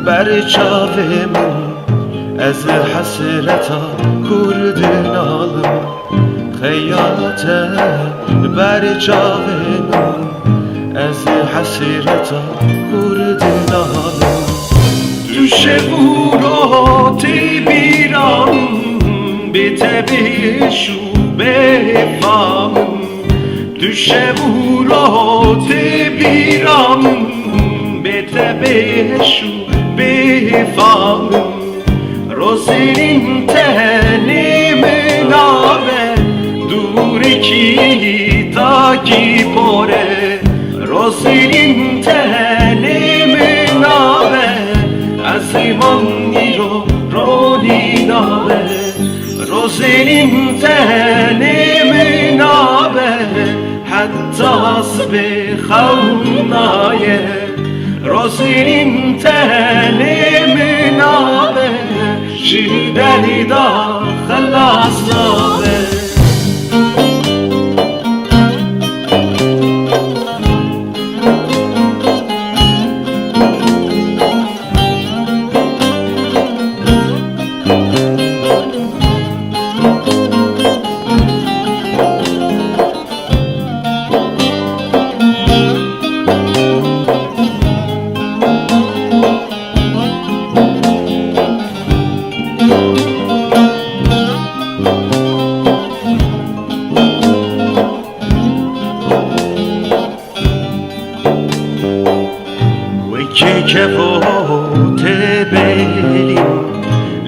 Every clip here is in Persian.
بر چاومون از حسرتا کرد نالم، خیالات بر چاومون از حسرتا کرد نالم. دوش بورات بیرام به تبشو بفامم، دوش بورات بیرام به تبشو بفامم. روزین تنی منابه دور کی تا کی پره، روزین تنی منابه از ایمانی رو نینابه، روزین تنی منابه حتی سبه خونایه، روزین تنی منابه شیدنی دا خلاص نابه. که فوت بلیم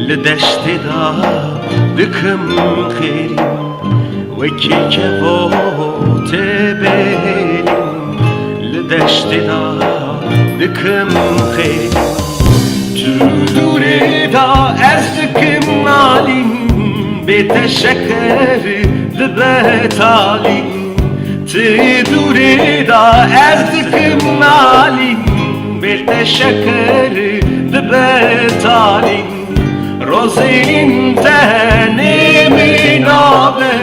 لدشت دا دکم خیریم، وکی که فوت بلیم لدشت دا دکم خیریم. تو دوره دا از دکم نالیم به تشکر دبتالیم، تو دوره دا از دکم نالیم به تشکر دبتالیم. روزین تنی منابه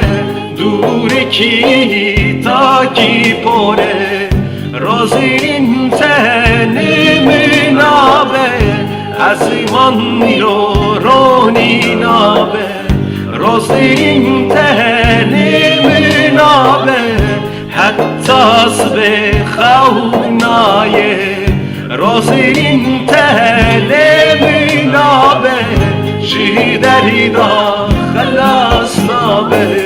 دور کی تا کی پره، روزین تنی منابه از ایمان رو نینابه، روزین تنی منابه حتی سبه خونایه، روزین تنی منابه شیدنی دا خلاص نابه،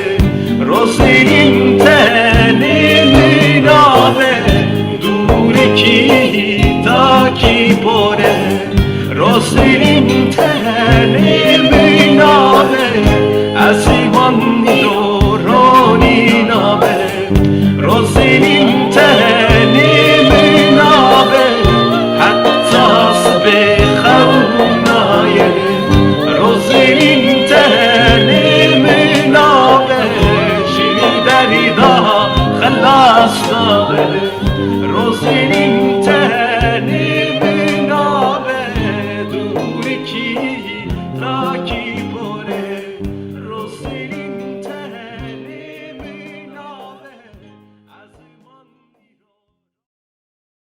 روزین تنی